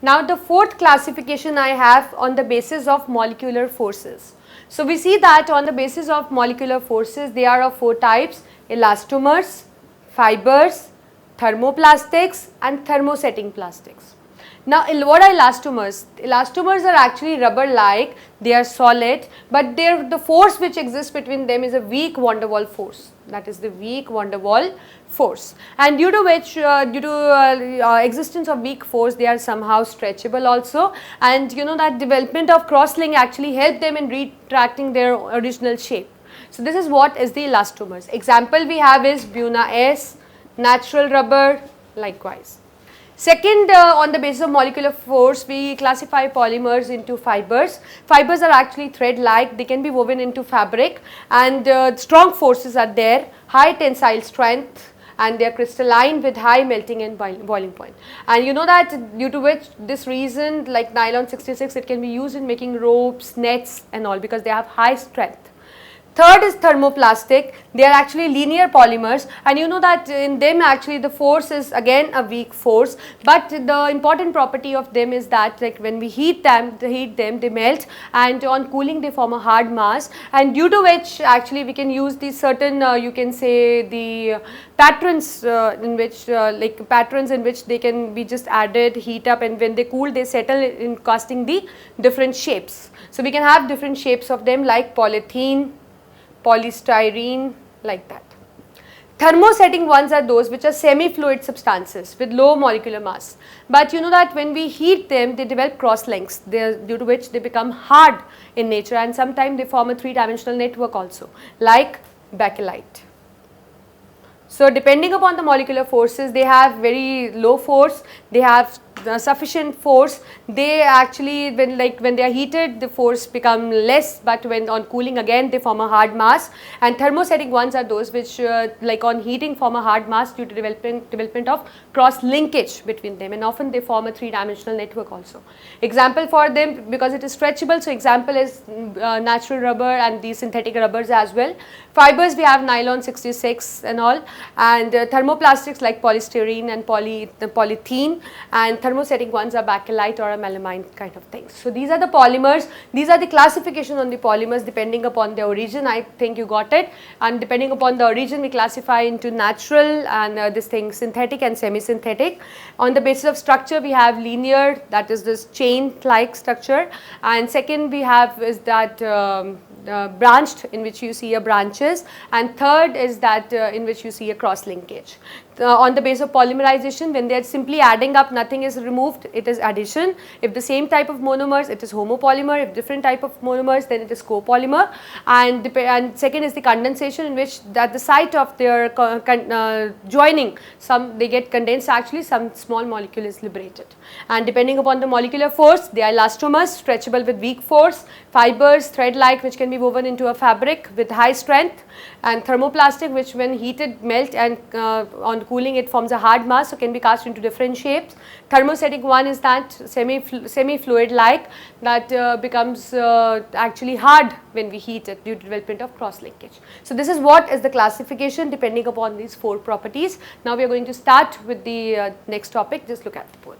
Now the fourth classification I have on the basis of molecular forces. So we see that on the basis of molecular forces, they are of 4 types: elastomers, fibers, thermoplastics and thermosetting plastics. Now what are elastomers? Elastomers are actually rubber like, they are solid, but the force which exists between them is a weak van der Waals force, that is the weak van der Waals force, and due to which existence of weak force, they are somehow stretchable also, and you know that development of cross-link actually help them in retracting their original shape. So this is what is the elastomers. Example we have is Buna S, natural rubber, likewise. Second, on the basis of molecular force, we classify polymers into fibers. Fibers are actually thread-like, they can be woven into fabric, and strong forces are there, high tensile strength, and they are crystalline with high melting and boiling point. And you know that due to which this reason, like nylon 66, it can be used in making ropes, nets and all, because they have high strength. Third is thermoplastic. They are actually linear polymers, and you know that in them actually the force is again a weak force, but the important property of them is that like when we heat them they melt, and on cooling they form a hard mass, and due to which actually we can use the certain you can say the patterns in which patterns in which they can be just added, heat up, and when they cool they settle in casting the different shapes. So we can have different shapes of them like polythene, polystyrene, like that. Thermosetting ones are those which are semi-fluid substances with low molecular mass, but you know that when we heat them they develop cross links, due to which they become hard in nature, and sometimes they form a 3-dimensional network also, like bakelite. So depending upon the molecular forces, they have very low force, they have sufficient force. They actually when they are heated the force become less, but when on cooling again they form a hard mass, and thermosetting ones are those which like on heating form a hard mass due to development of cross linkage between them, and often they form a 3-dimensional network also. Example for them, because it is stretchable, so example is natural rubber and the synthetic rubbers as well. Fibers we have nylon 66 and all, and thermoplastics like polystyrene and polythene, and thermosetting ones are bakelite or a melamine kind of things. So these are the polymers, these are the classification on the polymers depending upon their origin. I think you got it, and depending upon the origin we classify into natural and this thing synthetic and semi-synthetic. On the basis of structure we have linear, that is this chain like structure, and second we have is that branched, in which you see a branches, and third is that in which you see a cross linkage. On the basis of polymerization, when they are simply adding up, nothing is removed, it is addition. If the same type of monomers, it is homopolymer. If different type of monomers, then it is copolymer. And second is the condensation, in which at the site of their joining, some they get condensed, actually some small molecule is liberated. And depending upon the molecular force, they are elastomers, stretchable with weak force, fibers, thread-like, which can be woven into a fabric with high strength, and thermoplastic, which when heated melt, and on cooling it forms a hard mass, so can be cast into different shapes. Thermosetting one is that semi-fluid like, that becomes actually hard when we heat it due to development of cross linkage. So this is what is the classification depending upon these 4 properties. Now we are going to start with the next topic. Just look at the board.